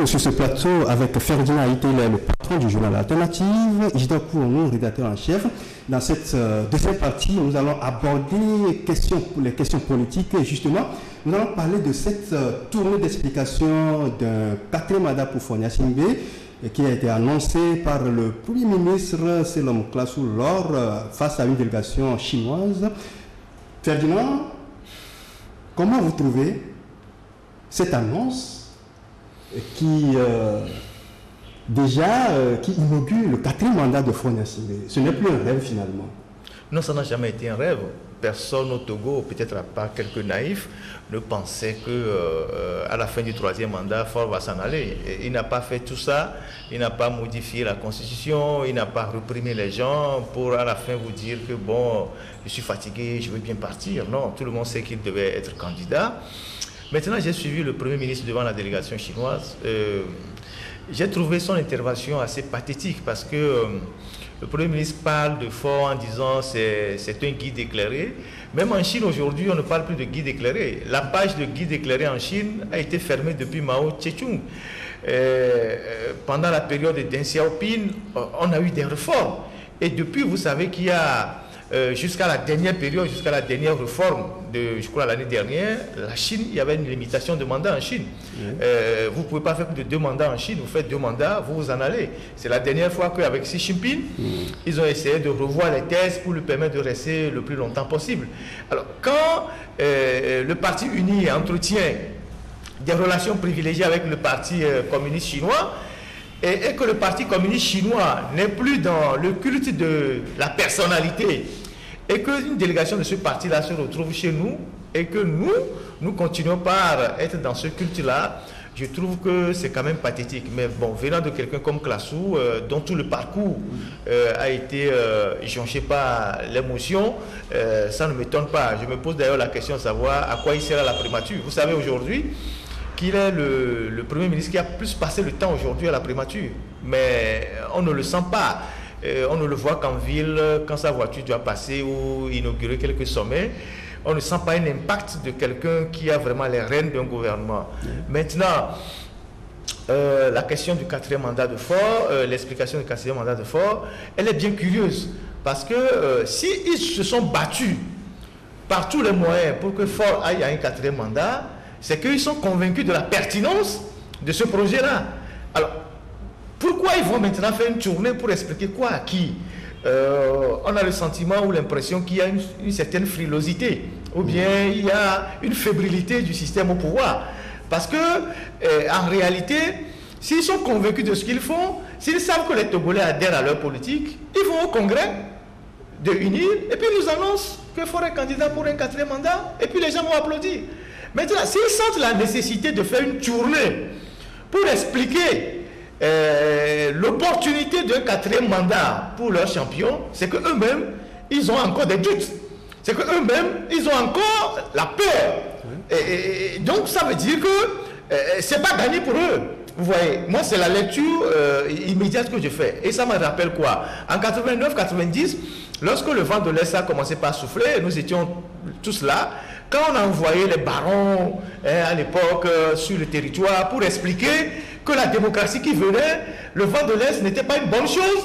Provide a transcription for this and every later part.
toujours sur ce plateau avec Ferdinand Haïté, le patron du journal Alternative, Isidore Kourounou, rédacteur en chef. Dans cette deuxième partie, nous allons aborder les questions politiques et justement, nous allons parler de cette tournée d'explication d'un quatrième mandat pour Fonia Simbe qui a été annoncé par le Premier ministre Selom Klasu lors face à une délégation chinoise. Ferdinand, comment vous trouvez cette annonce qui inaugure le quatrième mandat de Fonia Simbe? Ce n'est plus un rêve finalement. Non, ça n'a jamais été un rêve. Personne au Togo, peut-être à part quelques naïfs, ne pensait qu'à la fin du troisième mandat, Faure va s'en aller. Il n'a pas fait tout ça, il n'a pas modifié la constitution, il n'a pas reprimé les gens pour à la fin vous dire que bon, je suis fatigué, je veux bien partir. Non, tout le monde sait qu'il devait être candidat. Maintenant, j'ai suivi le Premier ministre devant la délégation chinoise. J'ai trouvé son intervention assez pathétique parce que le Premier ministre parle de Faure en disant c'est un guide éclairé. Même en Chine aujourd'hui, on ne parle plus de guide éclairé. La page de guide éclairé en Chine a été fermée depuis Mao Tse-tung. Pendant la période de Deng Xiaoping, on a eu des réformes. Et depuis, vous savez qu'il y a jusqu'à la dernière période, jusqu'à la dernière réforme de, je crois, l'année dernière, la Chine, il y avait une limitation de mandats en Chine. Vous ne pouvez pas faire plus de 2 mandats en Chine, vous faites 2 mandats, vous vous en allez. C'est la dernière fois qu'avec Xi Jinping, ils ont essayé de revoir les thèses pour lui permettre de rester le plus longtemps possible. Alors, quand le Parti uni entretient des relations privilégiées avec le Parti communiste chinois, et que le Parti communiste chinois n'est plus dans le culte de la personnalité, et qu'une délégation de ce parti-là se retrouve chez nous, et que nous continuons par être dans ce culte-là, je trouve que c'est quand même pathétique. Mais bon, venant de quelqu'un comme Klasu, dont tout le parcours a été jonché par l'émotion, ça ne m'étonne pas. Je me pose d'ailleurs la question de savoir à quoi il sert à la primature. Vous savez aujourd'hui qu'il est le Premier ministre qui a plus passé le temps aujourd'hui à la primature. Mais on ne le sent pas. On ne le voit qu'en ville, quand sa voiture doit passer ou inaugurer quelques sommets. On ne sent pas un impact de quelqu'un qui a vraiment les rênes d'un gouvernement. Maintenant, la question du quatrième mandat de Faure, l'explication du quatrième mandat de Faure, elle est bien curieuse. Parce que s'ils se sont battus par tous les moyens pour que Faure aille à un quatrième mandat, c'est qu'ils sont convaincus de la pertinence de ce projet-là. Alors, pourquoi ils vont maintenant faire une tournée pour expliquer quoi à qui? On a le sentiment ou l'impression qu'il y a une certaine frilosité, ou bien il y a une fébrilité du système au pouvoir. Parce que, en réalité, s'ils sont convaincus de ce qu'ils font, s'ils savent que les Togolais adhèrent à leur politique, ils vont au congrès de UNIR et puis ils nous annoncent qu'il faut un candidat pour un quatrième mandat, et puis les gens vont applaudir. Maintenant, s'ils sentent la nécessité de faire une tournée pour expliquer l'opportunité d'un quatrième mandat pour leurs champions, c'est qu'eux-mêmes, ils ont encore des doutes. C'est qu'eux-mêmes, ils ont encore la peur. Et donc, ça veut dire que c'est pas gagné pour eux. Vous voyez, moi, c'est la lecture immédiate que je fais. Et ça me rappelle quoi? En 89-90, lorsque le vent de l'Est a commencé par souffler, nous étions tous là. Quand on a envoyé les barons à l'époque sur le territoire pour expliquer que la démocratie qui venait, le vent de l'Est n'était pas une bonne chose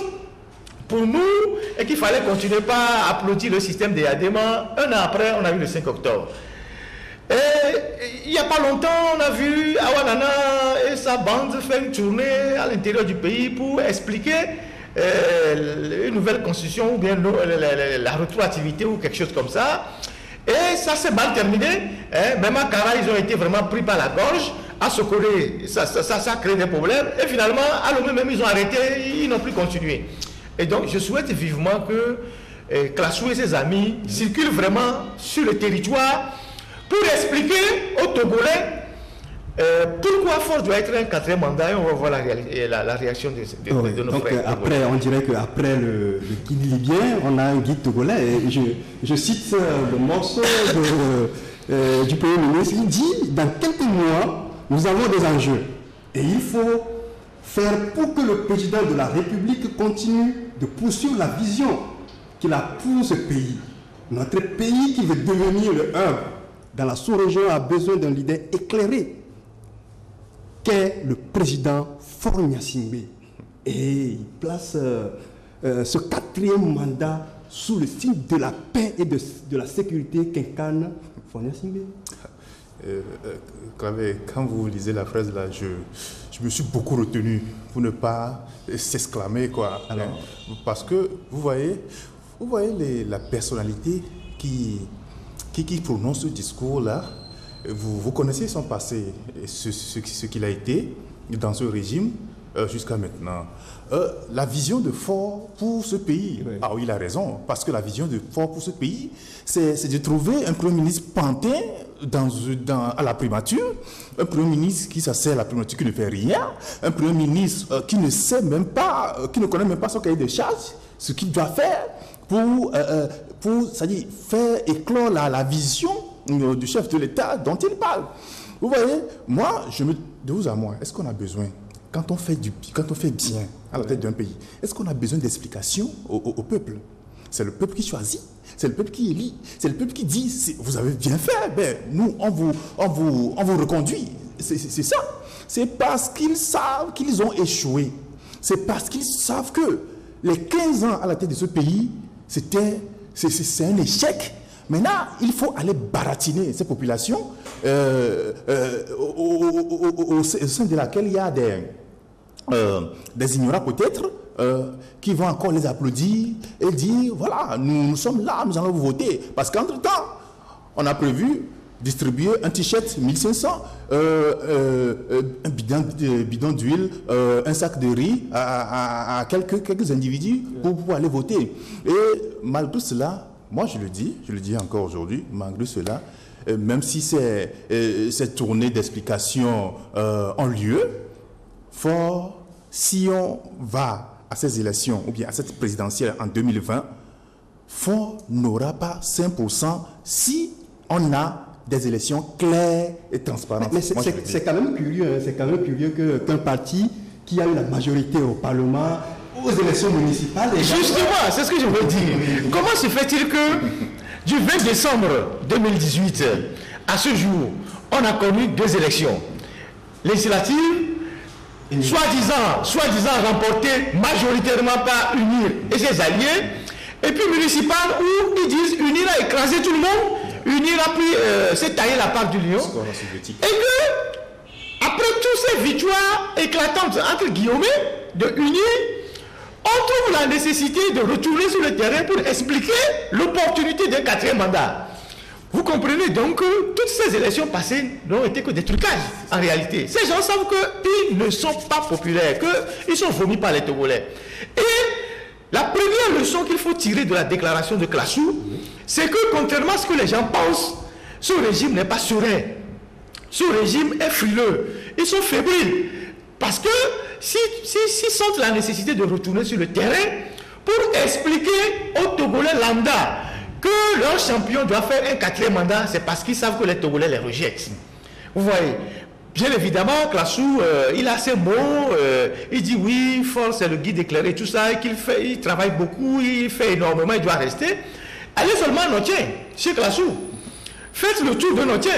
pour nous et qu'il fallait continuer par applaudir le système des Yadema. Un an après, on a eu le 5 octobre. Et il n'y a pas longtemps, on a vu Awanana et sa bande faire une tournée à l'intérieur du pays pour expliquer une nouvelle constitution ou bien la rétroactivité ou quelque chose comme ça. Et ça s'est mal terminé. Même à Kara, ils ont été vraiment pris par la gorge. À Sokoré, ça a créé des problèmes. Et finalement, à Lomé même, ils ont arrêté, ils n'ont plus continué. Et donc, je souhaite vivement que Klasu et ses amis circulent vraiment sur le territoire pour expliquer aux Togolais pourquoi Faure doit être un quatrième mandat. Et on va voir la réaction de nos frères. Après, on dirait qu'après le guide libyen, on a un guide togolais. Et je cite le morceau du Premier ministre. Il dit, dans quelques mois, nous avons des enjeux. Et il faut faire pour que le président de la République continue de poursuivre la vision qu'il a pour ce pays. Notre pays qui veut devenir le hub dans la sous-région a besoin d'un leader éclairé. qu'est le président Faure Gnassingbé. Et il place ce 4e mandat sous le signe de la paix et de la sécurité qu'incarne Faure Gnassingbé. Quand vous lisez la phrase là, je me suis beaucoup retenu pour ne pas s'exclamer, quoi. Alors, parce que vous voyez la personnalité qui prononce ce discours là. Vous connaissez son passé, ce qu'il a été dans ce régime jusqu'à maintenant. La vision de Faure pour ce pays, oui. Ah oui, il a raison, parce que la vision de Faure pour ce pays, c'est de trouver un Premier ministre pantin à la primature, un Premier ministre qui s'assied à la primature, qui ne fait rien, un Premier ministre qui ne sait même pas, qui ne connaît même pas son cahier de charges, ce qu'il doit faire pour c'est-à-dire faire éclore la vision du chef de l'État dont il parle. Vous voyez, moi, de vous à moi, est-ce qu'on a besoin, quand on fait bien à la tête d'un pays, est-ce qu'on a besoin d'explications au peuple? C'est le peuple qui choisit, c'est le peuple qui élit, c'est le peuple qui dit, vous avez bien fait, ben, nous, on vous reconduit. C'est ça. C'est parce qu'ils savent qu'ils ont échoué. C'est parce qu'ils savent que les 15 ans à la tête de ce pays, c'est un échec. Maintenant, il faut aller baratiner ces populations au sein de laquelle il y a des ignorants peut-être qui vont encore les applaudir et dire, voilà, nous sommes là, nous allons vous voter. Parce qu'entre-temps, on a prévu distribuer un t-shirt 1500, un bidon d'huile, un sac de riz à quelques individus pour pouvoir aller voter. Et malgré cela, moi je le dis encore aujourd'hui, malgré cela, même si cette tournée d'explication ont lieu, si on va à ces élections, ou bien à cette présidentielle en 2020, Faure n'aura pas 5% si on a des élections claires et transparentes. Mais c'est quand même curieux, hein, c'est quand même curieux qu'un parti qui a eu la majorité au Parlement, aux élections municipales... Justement, c'est ce que je veux dire. Comment se fait-il que du 20 décembre 2018 à ce jour, on a connu 2 élections législatives, soi-disant remportées majoritairement par UNIR et ses alliés, et puis municipales où ils disent UNIR a écrasé tout le monde, UNIR a pris, s'est taillé la part du lion, et que après toutes ces victoires éclatantes entre guillemets de UNIR, on trouve la nécessité de retourner sur le terrain pour expliquer l'opportunité d'un 4e mandat. Vous comprenez donc que toutes ces élections passées n'ont été que des trucages en réalité. Ces gens savent qu'ils ne sont pas populaires, qu'ils sont vomis par les Togolais. Et la première leçon qu'il faut tirer de la déclaration de Classou, c'est que contrairement à ce que les gens pensent, ce régime n'est pas serein. Ce régime est frileux. Ils sont fébriles. Parce que s'ils sentent la nécessité de retourner sur le terrain pour expliquer aux Togolais lambda que leur champion doit faire un 4e mandat, c'est parce qu'ils savent que les Togolais les rejettent. Vous voyez, bien évidemment, Classou, il a ses mots, il dit oui, Faure c'est le guide éclairé, tout ça, il travaille beaucoup, il fait énormément, il doit rester. Allez seulement à Notien, chez Classou. Faites le tour de Notien.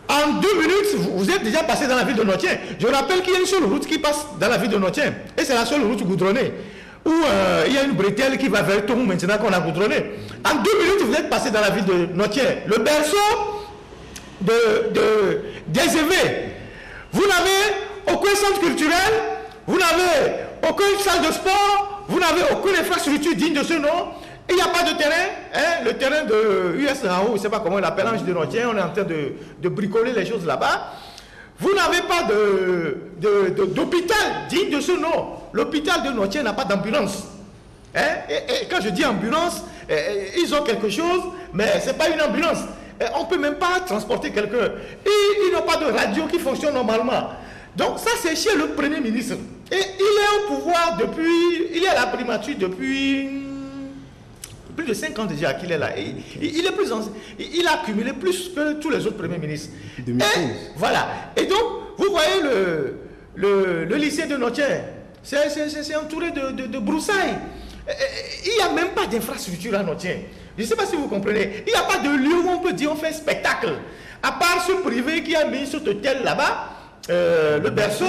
En 2 minutes, vous êtes déjà passé dans la ville de Notien. Je rappelle qu'il y a une seule route qui passe dans la ville de Notien. Et c'est la seule route goudronnée. Où il y a une bretelle qui va vers Tomou maintenant qu'on a goudronné. En 2 minutes, vous êtes passé dans la ville de Notien. Le berceau des éveils. Vous n'avez aucun centre culturel, vous n'avez aucune salle de sport, vous n'avez aucune infrastructure digne de ce nom. Il n'y a pas de terrain, hein, le terrain de USAO, je ne sais pas comment on l'appelle, Ange de Notien, on est en train de bricoler les choses là-bas. Vous n'avez pas d'hôpital digne de ce nom. L'hôpital de Notien n'a pas d'ambulance. Hein? Et quand je dis ambulance, ils ont quelque chose, mais ce n'est pas une ambulance. On ne peut même pas transporter quelqu'un. Ils n'ont pas de radio qui fonctionne normalement. Donc ça, c'est chez le Premier ministre. Et il est au pouvoir depuis, il est à la primature depuis... plus de 5 ans déjà qu'il est là. Il est plus ancien. Il a accumulé plus que tous les autres premiers ministres. 2015. Et voilà. Et donc, vous voyez le lycée de Notien, c'est entouré de broussailles. Il n'y a même pas d'infrastructure à Notien. Je ne sais pas si vous comprenez. Il n'y a pas de lieu où on peut dire on fait un spectacle. À part ce privé qui a mis ce hôtel là-bas, le berceau,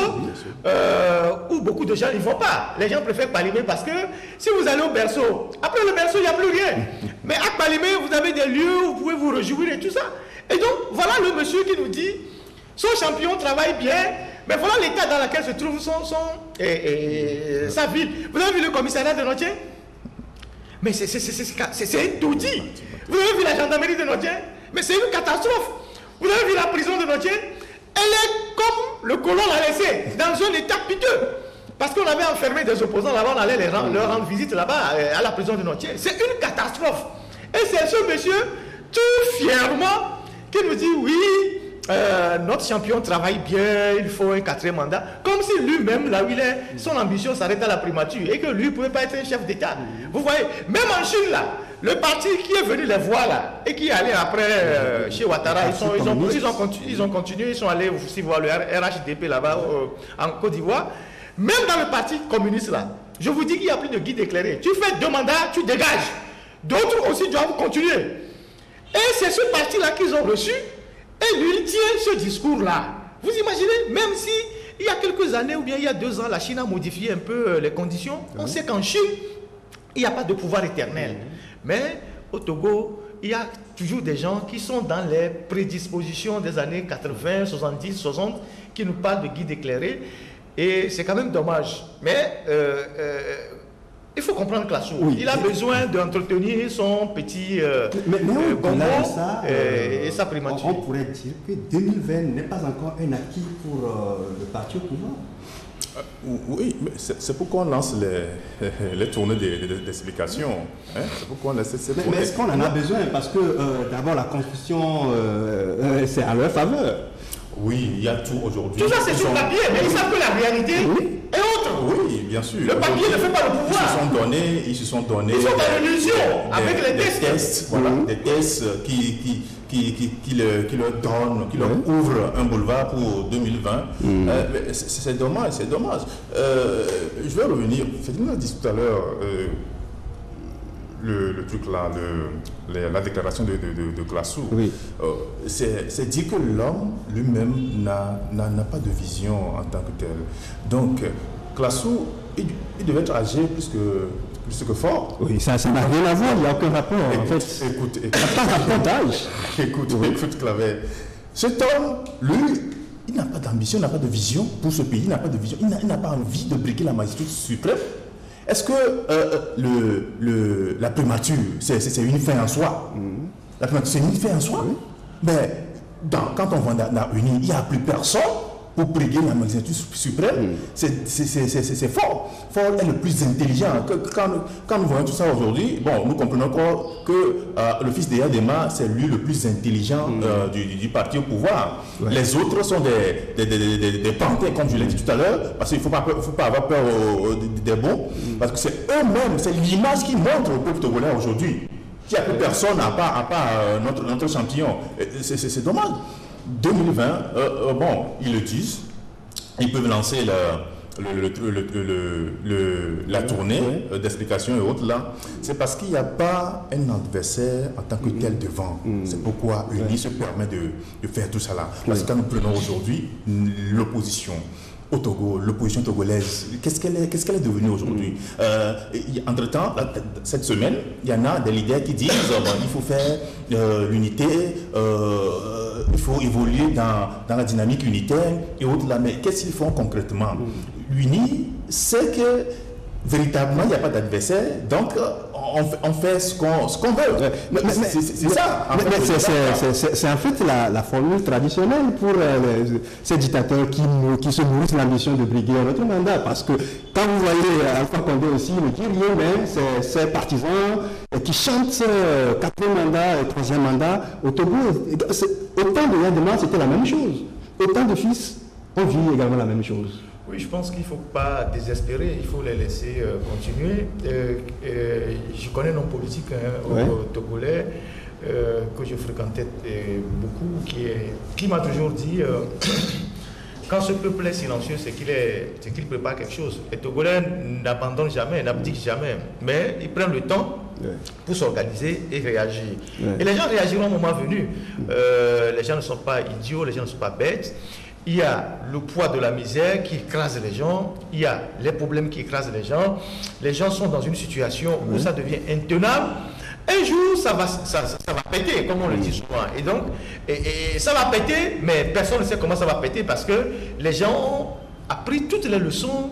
où beaucoup de gens n'y vont pas. Les gens préfèrent Palimé parce que si vous allez au berceau, après le berceau, il n'y a plus rien. Mais à Palimé, vous avez des lieux où vous pouvez vous réjouir et tout ça. Et donc, voilà le monsieur qui nous dit, son champion travaille bien, mais voilà l'état dans lequel se trouve sa ville. Vous avez vu le commissariat de Notier? Mais c'est tout dit. Vous avez vu la gendarmerie de Notier? Mais c'est une catastrophe. Vous avez vu la prison de Notier? Elle est comme le colon l'a laissé, dans un état piteux. Parce qu'on avait enfermé des opposants là-bas, on allait leur rendre visite là-bas, à la prison de Notier. C'est une catastrophe. Et c'est ce monsieur, tout fièrement, qui nous dit oui, notre champion travaille bien, il faut un 4e mandat. Comme si lui-même, là où il est, son ambition s'arrête à la primature et que lui ne pouvait pas être un chef d'État. Vous voyez, même en Chine, là, le parti qui est venu les voir là et qui est allé après chez Ouattara, ils ont continué, ils sont allés aussi voir le RHDP là-bas en Côte d'Ivoire. Même dans le parti communiste là, je vous dis qu'il n'y a plus de guide éclairé. Tu fais 2 mandats, tu dégages. D'autres aussi doivent continuer. Et c'est ce parti-là qu'ils ont reçu. Et lui, il tient ce discours-là. Vous imaginez, même si il y a quelques années ou bien il y a 2 ans, la Chine a modifié un peu les conditions. On sait qu'en Chine, il n'y a pas de pouvoir éternel. Mais au Togo, il y a toujours des gens qui sont dans les prédispositions des années 80, 70, 60, qui nous parlent de guide éclairé. Et c'est quand même dommage. Mais il faut comprendre Classou. Oui. Il a besoin d'entretenir son petit bonbon et sa primature. On pourrait dire que 2020 n'est pas encore un acquis pour le parti au pouvoir. Oui, mais c'est pourquoi on lance les tournées d'explications. Hein? C'est pourquoi on laisse mais est-ce qu'on en a besoin? Parce que d'abord la Constitution, c'est à leur faveur. Oui, il y a tout aujourd'hui. Tout ça c'est sur papier, mais ils savent que la réalité est autre. Oui, bien sûr. Le papier ne fait pas le pouvoir. Ils se sont donnés. Ils sont dans l'illusion avec les tests. Voilà, des tests qui leur donnent, qui leur ouvrent un boulevard pour 2020. C'est dommage, c'est dommage. Je vais revenir. Fedina a dit tout à l'heure le truc là, la déclaration de Classou. Oui. C'est dire que l'homme lui-même n'a pas de vision en tant que tel. Donc, Classou, il devait être âgé plus que fort. Oui, ça n'a rien à voir, il n'y a aucun rapport. Écoute, pas rapport d'âge. Écoute, Claver. Cet homme, lui, il n'a pas d'ambition, il n'a pas de vision pour ce pays, il n'a pas de vision, il n'a pas envie de briguer la magistrature suprême. Est-ce que la primature, c'est une fin en soi? La primature, c'est une fin en soi? Mais quand on va dans Uni, il n'y a plus personne pour briguer la magistrature suprême. C'est fort. Fort est le plus intelligent. Quand nous voyons tout ça aujourd'hui, bon, nous comprenons que le fils d'Eyadema, c'est lui le plus intelligent du parti au pouvoir. Ouais. Les autres sont des pantins, comme je l'ai dit tout à l'heure, parce qu'il ne faut pas avoir peur des bons, parce que c'est eux-mêmes, c'est l'image qu'ils montrent au peuple togolais aujourd'hui. Il n'y a plus personne à part notre champion. C'est dommage. 2020, bon, ils le disent, ils peuvent lancer la tournée d'explications et autres là. C'est parce qu'il n'y a pas un adversaire en tant que tel devant. C'est pourquoi Uni se permet de faire tout ça là. Parce que quand nous prenons aujourd'hui l'opposition au Togo, l'opposition togolaise, qu'est-ce qu'elle est devenue aujourd'hui? Entre-temps, cette semaine, il y en a des leaders qui disent il faut faire l'unité, il faut évoluer dans la dynamique unitaire et autres là. Mais qu'est-ce qu'ils font concrètement? L'UNI, c'est que véritablement, il n'y a pas d'adversaire, donc on fait ce qu'on veut. C'est ça. C'est en fait la formule traditionnelle pour ces dictateurs qui se nourrissent de l'ambition de briguer un autre mandat. Parce que quand vous voyez Alpha Condé aussi le dire lui-même, ces partisans qui chantent 4e mandat et 3e mandat au Togo, autant de Yadema, c'était la même chose. Autant de fils ont vu également la même chose. Oui, je pense qu'il ne faut pas désespérer, il faut les laisser continuer. Je connais un homme politique au Togolais que je fréquentais beaucoup, qui m'a toujours dit quand ce peuple est silencieux, c'est qu'il prépare quelque chose. Les Togolais n'abandonnent jamais, n'abdiquent jamais, mais ils prennent le temps pour s'organiser et réagir. Et les gens réagiront au moment venu. Les gens ne sont pas idiots, les gens ne sont pas bêtes. il y a le poids de la misère qui écrase les gens, il y a les problèmes qui écrasent les gens sont dans une situation où ça devient intenable. Un jour, ça va péter, comme on le dit souvent. Et donc, ça va péter, mais personne ne sait comment ça va péter parce que les gens ont appris toutes les leçons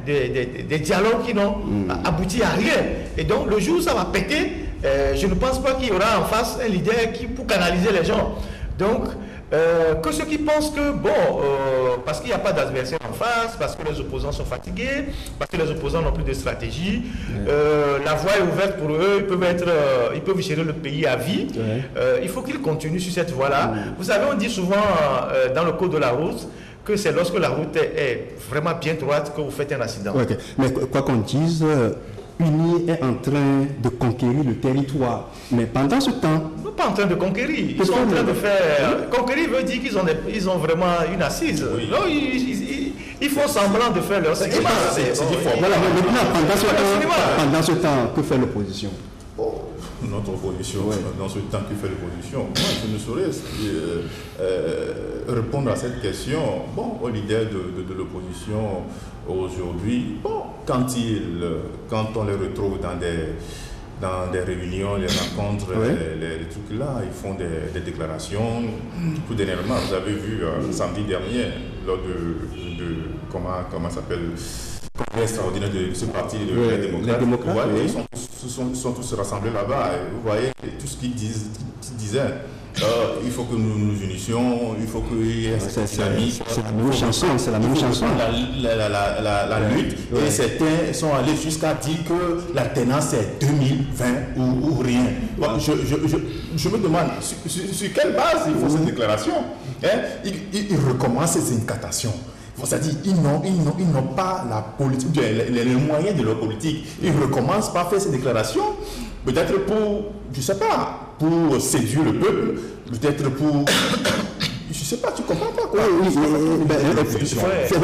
des dialogues qui n'ont abouti à rien. Et donc, le jour où ça va péter, je ne pense pas qu'il y aura en face un leader pour canaliser les gens. Donc, que ceux qui pensent que, parce qu'il n'y a pas d'adversaire en face, parce que les opposants sont fatigués, parce que les opposants n'ont plus de stratégie, la voie est ouverte pour eux, ils peuvent gérer le pays à vie. Il faut qu'ils continuent sur cette voie-là. Vous savez, on dit souvent dans le code de la route que c'est lorsque la route est vraiment bien droite que vous faites un accident. Okay. Mais quoi qu'on dise, Uni est en train de conquérir le territoire. Mais pendant ce temps... Ils ne sont pas en train de conquérir. Ils sont en train de faire... Conquérir veut dire qu'ils ont vraiment une assise. Oui. Non, ils font semblant de faire leur cinéma. Voilà, mais maintenant, pendant ce temps, que fait l'opposition? Notre opposition, dans ce temps que fait l'opposition, moi je ne saurais répondre à cette question. Bon, au leader de l'opposition aujourd'hui, quand on les retrouve dans des réunions, les rencontres, les trucs là, ils font des déclarations. Tout dernièrement, vous avez vu samedi dernier, lors de comment s'appelle, congrès extraordinaire de ce parti, les démocrates, ils sont tous rassemblés là-bas. Vous voyez tout ce qu'ils disaient. Il faut que nous nous unissions, il faut qu'il y ait cette dynamique. C'est la même chanson, c'est la même chanson. La lutte. Et certains sont allés jusqu'à dire que la tenance est 2020 ou rien. Bon, je me demande sur quelle base ils font cette déclaration. Ils recommencent ces incantations. C'est-à-dire ils n'ont pas la politique, les moyens de leur politique. Ils recommencent par faire ces déclarations, peut-être pour, je ne sais pas, pour séduire le peuple, peut-être pour... Je ne sais pas, tu comprends pas quoi.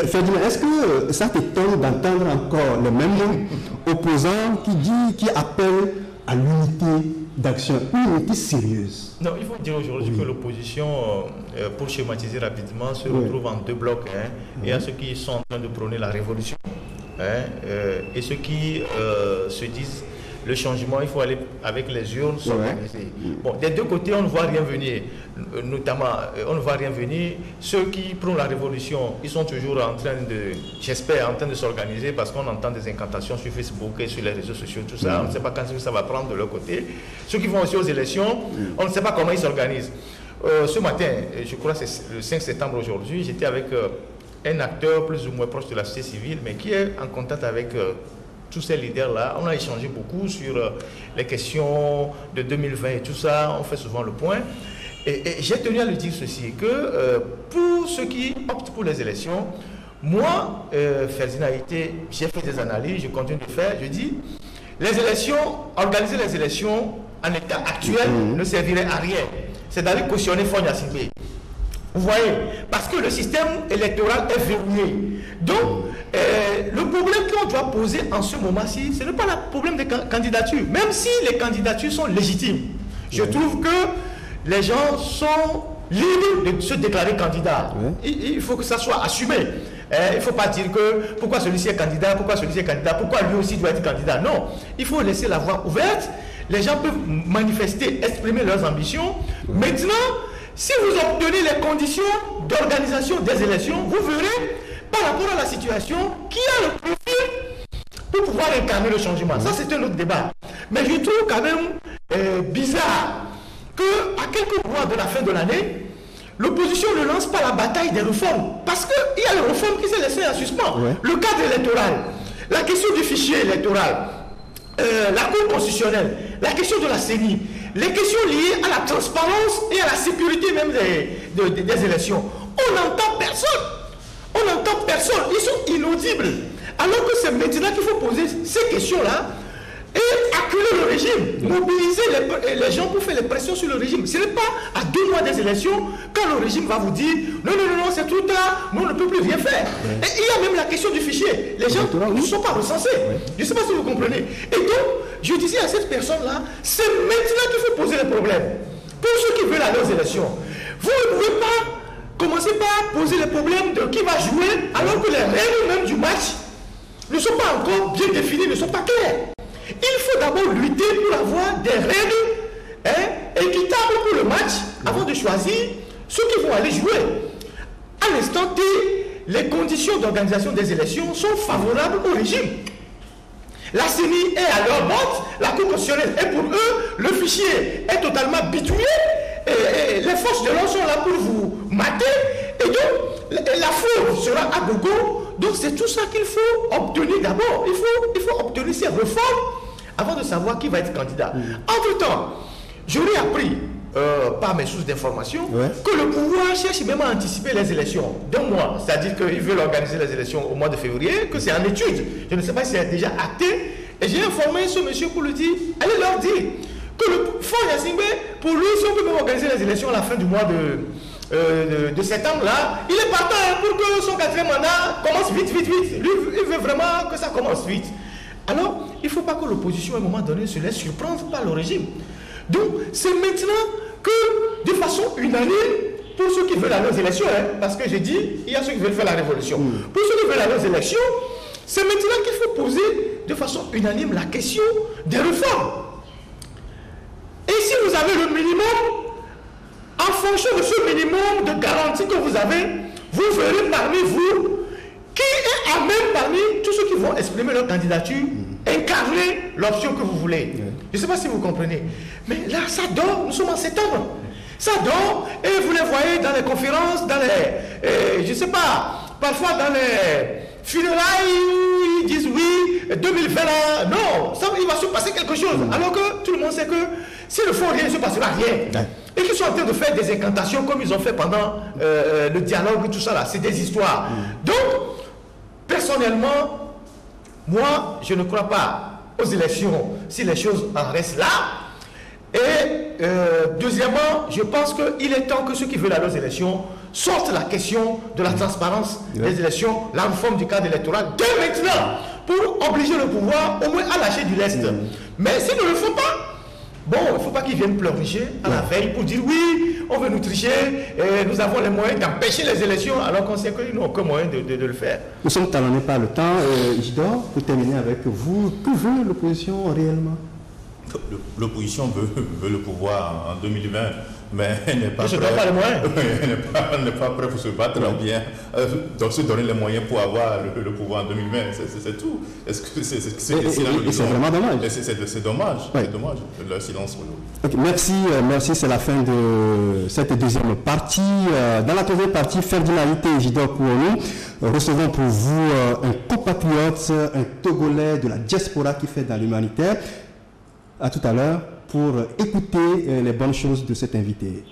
Ferdinand, est-ce que ça t'étonne d'entendre encore le même opposant qui appelle à l'unité d'action, une unité sérieuse? Non, il faut dire aujourd'hui que l'opposition, pour schématiser rapidement, se retrouve en deux blocs. Il y a ceux qui sont en train de prôner la révolution et ceux qui se disent le changement, il faut aller avec les urnes s'organiser. Bon, des deux côtés, on ne voit rien venir. Notamment, on ne voit rien venir. Ceux qui prônent la révolution, ils sont toujours en train j'espère, en train de s'organiser parce qu'on entend des incantations sur Facebook et sur les réseaux sociaux, tout ça. On ne sait pas quand ça va prendre de leur côté. Ceux qui vont aussi aux élections, on ne sait pas comment ils s'organisent. Ce matin, je crois que c'est le 5 septembre aujourd'hui, j'étais avec un acteur plus ou moins proche de la société civile, mais qui est en contact avec... tous ces leaders-là, on a échangé beaucoup sur les questions de 2020 et tout ça, on fait souvent le point. Et j'ai tenu à lui dire ceci, que pour ceux qui optent pour les élections, moi, Ferdinand j'ai fait des analyses, je continue de faire, je dis, les élections, organiser les élections en état actuel ne servirait à rien. C'est d'aller cautionner Fonya Singbe. Vous voyez, parce que le système électoral est verrouillé. Donc, le problème qu'on doit poser en ce moment-ci, ce n'est pas le problème des candidatures, même si les candidatures sont légitimes. Je trouve que les gens sont libres de se déclarer candidat. Il faut que ça soit assumé. Il ne faut pas dire que pourquoi celui-ci est candidat, pourquoi celui-ci est candidat, pourquoi lui aussi doit être candidat. Non, il faut laisser la voie ouverte. Les gens peuvent manifester, exprimer leurs ambitions. Maintenant, si vous obtenez les conditions d'organisation des élections, vous verrez par rapport à la situation qui a le profil pour pouvoir incarner le changement. Ça, c'est un autre débat. Mais je trouve quand même bizarre qu'à quelques mois de la fin de l'année, l'opposition ne lance pas la bataille des réformes. Parce qu'il y a les réformes qui sont laissées en suspens. Le cadre électoral, la question du fichier électoral, la Cour constitutionnelle, la question de la CENI, les questions liées à la transparence et à la sécurité même des élections. On n'entend personne. On n'entend personne. Ils sont inaudibles. Alors que c'est maintenant qu'il faut poser ces questions-là et acculer le régime, mobiliser les gens pour faire les pressions sur le régime. Ce n'est pas à 2 mois des élections quand le régime va vous dire non, c'est trop tard, nous on ne peut plus rien faire. Et il y a même la question du fichier. Les gens ne sont pas recensés. Je ne sais pas si vous comprenez. Et donc, je disais à cette personne-là, c'est maintenant qu'il faut poser les problèmes. Pour ceux qui veulent aller aux élections, vous ne pouvez pas commencez par poser les problèmes de qui va jouer alors que les règles même du match ne sont pas encore bien définies, ne sont pas claires. Il faut d'abord lutter pour avoir des règles équitables pour le match avant de choisir ceux qui vont aller jouer. À l'instant T, les conditions d'organisation des élections sont favorables au régime. La CENI est à leur botte, la Cour constitutionnelle est pour eux, le fichier est totalement bitouillé, et les forces de l'ordre sont là pour vous mater, et donc la fraude sera à gogo. Donc c'est tout ça qu'il faut obtenir d'abord. Il faut obtenir ces réformes avant de savoir qui va être candidat. Entre-temps, j'aurais appris par mes sources d'information que le pouvoir cherche même à anticiper les élections d'un mois. C'est-à-dire qu'ils veulent organiser les élections au mois de février, que c'est en étude. Je ne sais pas si c'est déjà acté. Et j'ai informé ce monsieur pour lui dire, allez leur dire que le fonds Yacine Bey, pour lui, si on peut même organiser les élections à la fin du mois de septembre, là, il est partant pour que son 4e mandat commence vite. Lui, il veut vraiment que ça commence vite. Alors, il ne faut pas que l'opposition, à un moment donné, se laisse surprendre par le régime. Donc, c'est maintenant que, de façon unanime, pour ceux qui veulent aller aux élections, parce que j'ai dit, il y a ceux qui veulent faire la révolution. Pour ceux qui veulent aller aux élections, c'est maintenant qu'il faut poser de façon unanime la question des réformes. Et si vous avez le minimum, en fonction de ce minimum de garantie que vous avez, vous verrez parmi vous qui est à même parmi tous ceux qui vont exprimer leur candidature, incarner l'option que vous voulez. Je ne sais pas si vous comprenez. Mais là, ça dort, nous sommes en septembre. Ça dort, et vous les voyez dans les conférences, dans les... je ne sais pas, parfois dans les funérailles où ils disent oui, 2020 là, non, ça, il va se passer quelque chose. Alors que tout le monde sait que s'ils ne font rien, il ne se passera rien. Et qu'ils sont en train de faire des incantations comme ils ont fait pendant le dialogue et tout ça là, c'est des histoires. Donc, personnellement, moi, je ne crois pas aux élections si les choses en restent là. Et deuxièmement, je pense qu'il est temps que ceux qui veulent aller aux élections sortent la question de la transparence des élections, la réforme du cadre électoral dès maintenant, pour obliger le pouvoir au moins à lâcher du lest. Mais s'ils ne le font pas, bon, il ne faut pas qu'ils viennent pleurnicher à la veille pour dire oui, on veut nous tricher, et nous avons les moyens d'empêcher les élections, alors qu'on sait qu'ils n'ont aucun moyen de le faire. Nous sommes talonnés par le temps. Isidore, pour terminer avec vous, que veut l'opposition réellement? L'opposition veut le pouvoir en 2020, mais elle n'est pas prête. Pas les moyens. Elle n'est pas prête pour se battre bien, donc se donner les moyens pour avoir le pouvoir en 2020, c'est tout. Est-ce que c'est vraiment dommage? C'est dommage, c'est dommage, le silence. Okay, merci, c'est la fin de cette deuxième partie. Dans la troisième partie, Ferdinand Ité et Isidore Kouonou recevons pour vous un compatriote, un Togolais de la diaspora qui fait dans l'humanitaire. À tout à l'heure pour écouter les bonnes choses de cet invité.